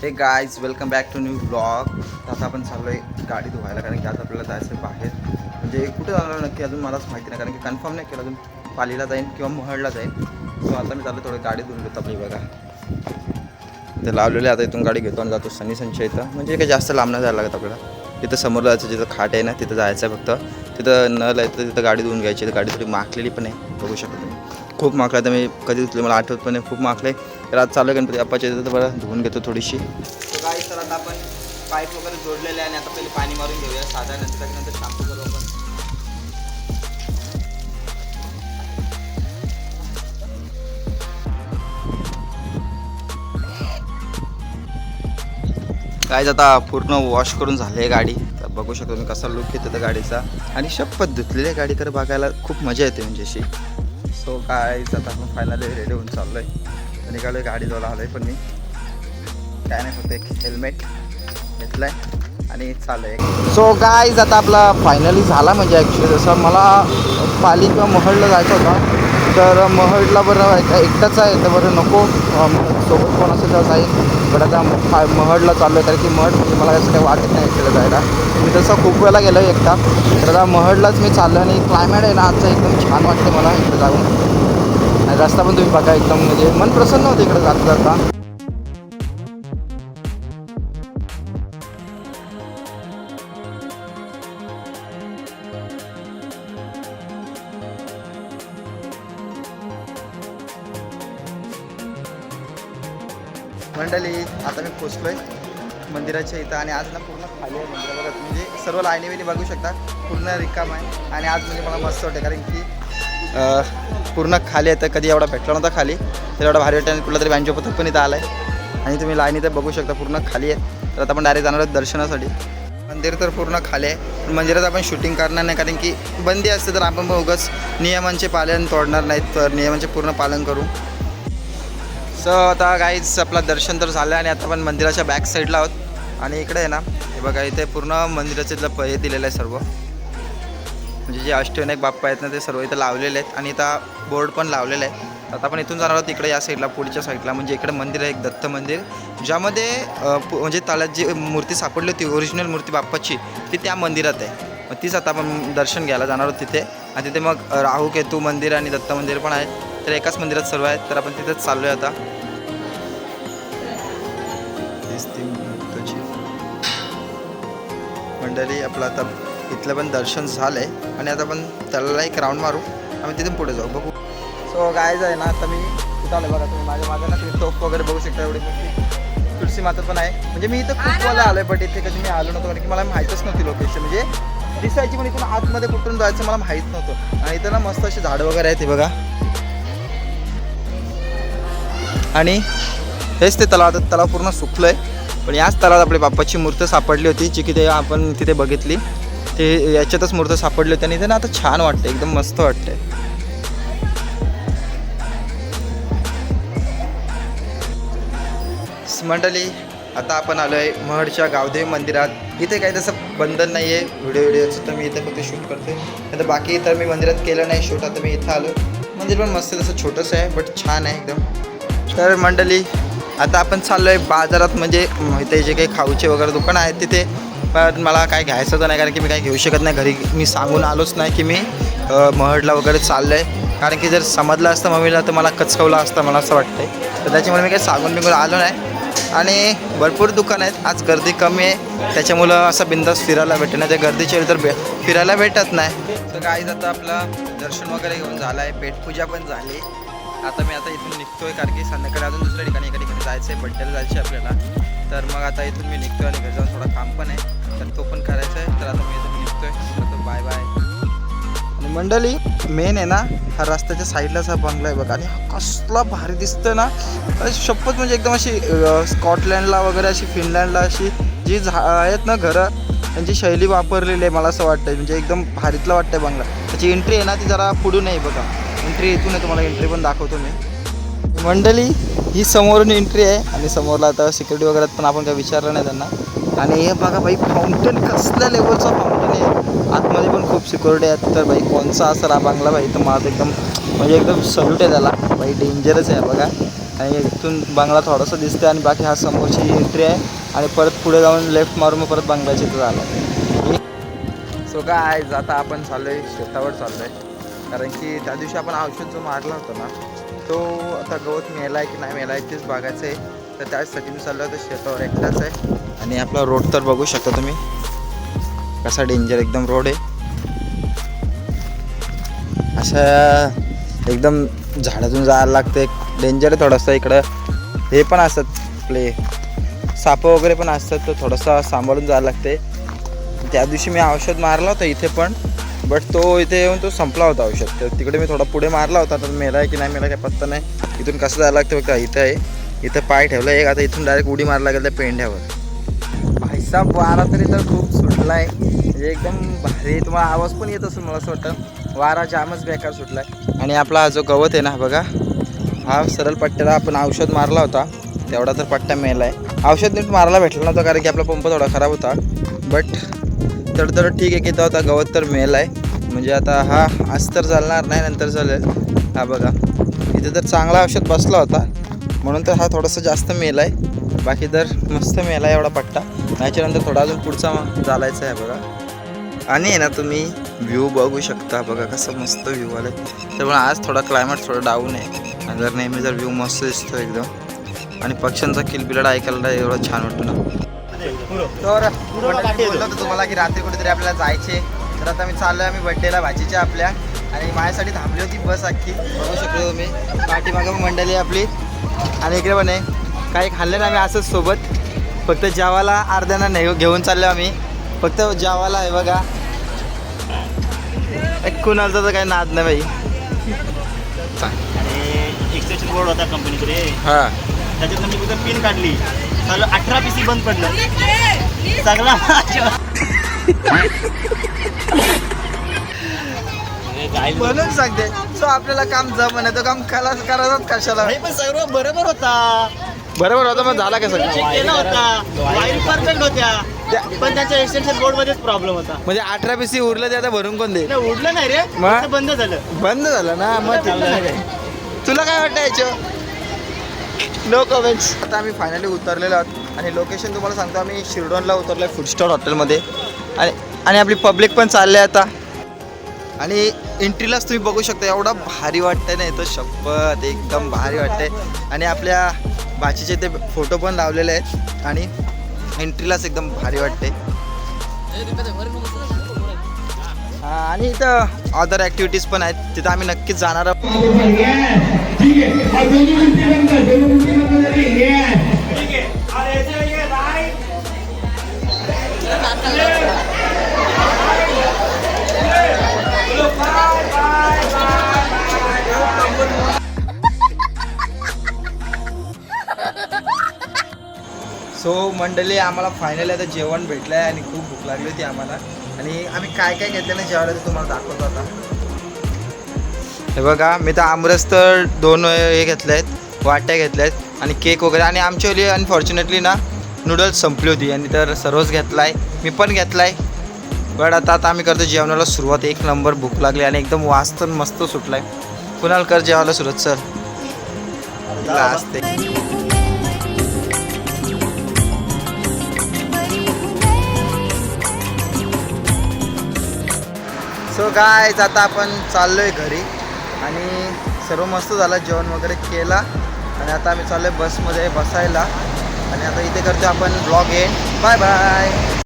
हे guys welcome back to new blog. आता आपण चाललो आहे गाडी धुवायला, कारण की आज आपल्याला जायचं आहे बाहेर. म्हणजे कुठे जाणार नक्की अजून मलाच माहिती नाही, कारण की कन्फर्म नाही केलं अजून. पालीला जाईन किंवा मोहळला जाईन. सो आता मी चाललो थोडं गाडी धुवून घेतो आपली. बघा ते लावलेले, आता इथून गाडी घेतो आणि जातो सनी संचय इथं. म्हणजे काही जास्त लांब नाही जायला लागत आपल्याला. तिथं समोर जायचं, जिथं खाट आहे ना तिथं जायचं आहे. फक्त तिथं नळ आहे तर तिथं गाडी धुवून घ्यायची. तर गाडी थोडी माखलेली पण आहे, बघू शकता तुम्ही. खूप माखला तर मी कधी धुतली मला आठवत पण नाही, खूप माखले. तर आज चालू गणपती बाप्पाच्या इथं, तर बरं धुवून घेतो थोडीशी. काय तर आता आपण पाईप वगैरे जोडलेले आहे आणि आता पहिले पाणी मारून घेऊया साधारण. त्याच्यानंतर शॅम्पू करू आपण. काय आता पूर्ण वॉश करून झाली आहे गाडी. तर बघू शकतो मी कसा लुक येतो त्या गाडीचा. आणि शपथ धुतलेली आहे गाडी, तर बघायला खूप मजा येते म्हणजे अशी. सो काय आता आपण फायनली रेडी होऊन चाललो आहे. निघालो आहे गाडी धुवायला. आलो आहे पण मी काय नाही, फक्त एक हेल्मेट घेतलं आहे आणि चालू आहे. सो गाईज आता आपला फायनली झाला. म्हणजे ॲक्च्युली जसं मला पाली किंवा महडला जायचं होता, तर महडला बरं एकटाच आहे तर बरं नको, सोबत कोण असेल तर जाईल. पण आता महडला चाललो आहे, कारण की महड म्हणजे मला असं काही वाटत नाही एकट्याला जायला. मी तसं खूप वेळा गेलो आहे एकटा. तर आता महडलाच मी चाललो आणि क्लायमेट आहे ना आजचं एकदम छान वाटते मला इकडे जाऊन. आणि रस्ता पण तुम्ही बघा, एकदम म्हणजे मन प्रसन्न होतं इकडे जाता जाता. मंडळी आता मी पोचलो आहे मंदिराच्या इथं. आणि आज ना पूर्ण खाली आहे मंदिर. बघा म्हणजे सर्व लाईनी बिनी बघू शकता, पूर्ण रिकाम आहे. आणि आज म्हणजे मला मस्त वाटतं, कारण की पूर्ण खाली आहे. तर कधी एवढा भेटला नव्हता खाली, तर एवढा भारी वाटतं. आणि कुठला तरी बँजो पथक पण इथं आला आहे. आणि तुम्ही लाईनी तर बघू शकता पूर्ण खाली आहे. तर आता आपण डायरेक्ट जाणार आहोत दर्शनासाठी. मंदिर तर पूर्ण खाली आहे, पण मंदिरात आपण शूटिंग करणार नाही, कारण की बंदी असते. तर आपण उगाच नियमांचे पालन तोडणार नाहीत, तर नियमांचे पूर्ण पालन करू. सो आता गाईज आपला दर्शन तर झालं आणि आता आपण मंदिराच्या बॅक साईडला आहोत. आणि इकडे आहे ना हे बघा, इथे पूर्ण मंदिराचे हे दिलेलं आहे सर्व. म्हणजे जे अष्टविनायक बाप्पा आहेत ना ते सर्व इथं लावलेले आहेत. आणि इथं बोर्ड पण लावलेलं आहे. आता आपण इथून जाणार आहोत इकडे या साईडला, पुढच्या साईडला. म्हणजे इकडे मंदिर आहे एक दत्त मंदिर, ज्यामध्ये म्हणजे तळ्यात जी मूर्ती सापडली होती ओरिजिनल मूर्ती बाप्पाची, ती त्या मंदिरात आहे. मग तीच आता आपण दर्शन घ्यायला जाणार आहोत तिथे. आणि तिथे मग राहू केतू मंदिर आणि दत्त मंदिर पण आहे. तर एकाच मंदिरात सर्व आहेत. तर आपण तिथेच चाललो आहे आता. मंडळी आपलं आता इथलं पण दर्शन झालं आहे. आणि आता आपण त्याला एक राऊंड मारू, आम्ही तिथून पुढे जाऊ, बघू. सो गायज आहे ना आता मी इथं आलो. बघा तुम्ही माझ्या मागं ना तुम्ही तोफ वगैरे बघू शकता. एवढी मोठी तुळशी माता पण आहे. म्हणजे मी इथं खूप वेळा आलो आहे, बट इथे कधी मी आलो नव्हतो, कारण की मला माहीतच नव्हती लोकेशन. म्हणजे दिसायची पण इथून आतमध्ये कुठून जायचं मला माहीत नव्हतं. आणि इथं ना मस्त अशी झाडं वगैरे आहेत, ते बघा. आणि हेच ते तलाव. तलाव पूर्ण सुकलं आहे, पण याच तलावात आपली बाप्पाची मूर्त सापडली होती, जी की ते आपण तिथे बघितली. ते याच्यातच मूर्त सापडली होती. आणि इथे ना आता छान वाटतं, एकदम मस्त वाटतंय. मंडळी आता आपण आलो आहे महडच्या गावदेवी मंदिरात. इथे काही तसं बंधन नाही आहे व्हिडिओचं, तर मी इथे फक्त शूट करते. तर बाकी तर मी मंदिरात केलं नाही शूट. आता मी इथं आलो. मंदिर पण मस्त तसं छोटंसं आहे, बट छान आहे एकदम. तर मंडळी आता आपण चाललो आहे बाजारात. म्हणजे इथे जे काही खाऊचे वगैरे दुकानं आहेत तिथे. पण मला काय घ्यायचं तर नाही, कारण की मी काही घेऊ शकत नाही. घरी मी सांगून आलोच नाही की मी महडला वगैरे चाललो आहे, कारण की जर समजलं असतं मम्मीला तर मला कचकवलं असतं, मला असं वाटतं. तर त्याच्यामुळे मी काही सांगून बिंगून आलो नाही. आणि भरपूर दुकानं आहेत, आज गर्दी कमी आहे, त्याच्यामुळं असं बिंदास फिरायला भेटतं. नाही तर गर्दीच्या वेळी तर फिरायला भेटत नाही. तर गाईज आता आपलं दर्शन वगैरे घेऊन झालं आहे, पेटपूजा पण झाली. आता मी इथून निघतोय, कारण की संध्याकाळी अजून दुसऱ्या ठिकाणी एका ठिकाणी जायचं आहे, बड्डेला जायचं आहे आपल्याला. तर मग आता इथून मी निघतोय आणि घरी जाऊन थोडा काम पण आहे, तर तो पण करायचा आहे. तर आता मी इथून निघतोय. तर बाय बाय. आणि मंडळी मेन आहे ना हा रस्त्याच्या साईडलाच हा बंगला आहे बघा. आणि हा कसला भारी दिसतं ना, शपथ. म्हणजे एकदम अशी स्कॉटलँडला वगैरे अशी फिनलँडला अशी जी आहेत ना घरं, त्यांची शैली वापरलेली आहे मला असं वाटतं. म्हणजे एकदम भारीतलं वाटतं बंगला. त्याची एंट्री आहे ना ती जरा पुढून आहे बघा. एंट्री इथून आहे, तुम्हाला एंट्री पण दाखवतो मी. मंडळी ही समोरून एंट्री आहे. आणि समोरला आता सिक्युरिटी वगैरे पण आपण काही विचारलं नाही त्यांना. आणि हे बघा भाई, फाउंटन कसल्या लेवलचा फाउंटन आहे. आतमध्ये पण खूप सिक्युरिटी आहेत. तर भाई कोणचा असेल हा बंगला भाई, तर मला एकदम म्हणजे एकदम सल्यूट आहे त्याला भाई. डेंजरच आहे बघा. आणि इथून बंगला थोडासा दिसतं आणि बाकी हा समोरची एंट्री आहे आणि परत पुढे जाऊन लेफ्ट मारून मग परत बंगल्याच्या इथं झाला. सो काय आता आपण चाललो आहे शेतावर चाललो आहे, कारण की त्या दिवशी आपण औषध जो मारला होता ना तो आता गवत मेला आहे की नाही मेला आहे तेच बघायचं आहे. तर त्यासाठी मी चाललो आहे तर शेतावर एकटाच आहे. आणि आपला रोड तर बघू शकता तुम्ही कसा डेंजर एकदम रोड आहे. अशा एकदम झाडातून जायला लागते, डेंजर आहे थोडंसं. इकडं हे पण असतात आपले साप वगैरे पण असतात, तर थोडंसं सांभाळून जायला लागते. त्या दिवशी मी औषध मारला होता इथे पण, बट तो इथे येऊन तो संपला होता औषध. तर तिकडे मी थोडा पुढे मारला होता, तर मेला आहे की नाही मेला काय पत्ता नाही. इथून कसं जायला लागतं बघा, इथं आहे, इथं पाय ठेवलं एक, आता इथून डायरेक्ट उडी मारायला लागेल त्या पेंढ्यावर. भाईसाब वारा तरी तर खूप सुटला आहे, म्हणजे एकदम भारी. तुम्हाला आवाज पण येत असेल मला असं वाटतं. वारा जामच बेकार सुटला आहे. आणि आपला हा जो गवत आहे ना बघा, हा सरळ पट्ट्याला आपण औषध मारला होता तेवढा तर पट्टा मेला आहे. औषध नीट मारायला भेटलं नव्हतं कारण की आपला पंप थोडा खराब होता, बट तर ठीक आहे की होता गवत तर मेला आहे. म्हणजे आता हा आज तर चालणार नाही, नंतर चालेल. हा बघा इथे तर चांगला औषध बसला होता म्हणून तर हा थोडासा जास्त मेला आहे, बाकी तर मस्त मेला आहे एवढा पट्टा. त्याच्यानंतर थोडा अजून पुढचा चालायचा आहे बघा. आणि आहे ना तुम्ही व्ह्यू बघू शकता बघा कसं मस्त व्ह्यू आलं. तर पण आज थोडा क्लायमेट थोडा डाऊन आहे, आणि जर नेहमी जर व्ह्यू मस्त दिसतो एकदम. आणि पक्ष्यांचा किलबिलाट ऐकायला एवढं छान वाटतं ना. तर बोललो होतो तुम्हाला की रात्री कुठेतरी आपल्याला जायचे. तर आता मी चाललो आहे आम्ही बड्डेला भाजीच्या आपल्या, आणि माझ्यासाठी थांबली होती बस अख्खी बघू शकतो तुम्ही. पाठीमागं मंडळी आपली आणि इकडे पण आहे. काही खाल्लं ना आम्ही असंच सोबत, फक्त जेवायला अर्ध्यांना नाही घेऊन चाललो आम्ही, फक्त जेवायला आहे बघा. कुणाचा तर काही नाद नाही बाई. आणि एक्सटेन्शन बोर्ड होता कंपनीकडे, हां त्याच्यात मी कुठं पिन काढली, चालू 18 PC बंद पडलं सगळा. म्हणून सांगते सो आपल्याला काम जमन तो काम करायचं कशाला. पण सर्व बरोबर होता, बरोबर होता मग झाला कसं चेक केला होता, वायर परफेक्ट होत्या, पण त्यांच्या एक्सटेन्शन बोर्ड मध्येच प्रॉब्लेम होता. म्हणजे 18 PC उरलं ते आता भरून कोण दे. नाही उडलं नाही रे, मग? फक्त बंद झालं. बंद झालं ना मग तुला काय वाटतं याचं. No comments. आता आम्ही फायनली उतरलेलो आहोत आणि लोकेशन तुम्हाला सांगतो, आम्ही शिरडोनला उतरलो आहे फूड स्टॉल हॉटेलमध्ये. आणि आपली पब्लिक पण चालली आहे आता. आणि एंट्रीलाच तुम्ही बघू शकता एवढा भारी वाटतंय ना इथं, शपथ एकदम भारी वाटतंय. आणि आपल्या भाचीचे ते फोटो पण लावलेले आहेत आणि एंट्रीलाच एकदम भारी वाटते. आणि इथं अदर ॲक्टिव्हिटीज पण आहेत, तिथं आम्ही नक्कीच जाणार आहोत. सो मंडळी आम्हाला फायनली आता जेवण भेटलं आहे आणि खूप भूक लागली होती आम्हाला. आणि आम्ही काय काय घेतलं ना जेवायला ते तुम्हाला दाखवतो आता. हे बघा मी तर आमरस तर 2 हे घेतले आहेत, वाट्या घेतल्या आहेत आणि केक वगैरे. आणि आमच्यावाली अनफॉर्च्युनेटली ना नूडल्स संपली होती आणि तर सर्वच घेतला आहे, मी पण घेतला आहे. बट आता आम्ही करतो जेवणाला सुरुवात. एक नंबर भूक लागली आणि एकदम वास तर मस्त सुटला आहे. कुणाला कर जेवायला सुरुवात सर असते. सो काय आता आपण चाललो आहे घरी आणि सर्व मस्त झालं, जेवण वगैरे केला आणि आता आम्ही चाललो आहे बसमध्ये बसायला. आणि आता इथे करतो आपण ब्लॉग एंड. Bye bye.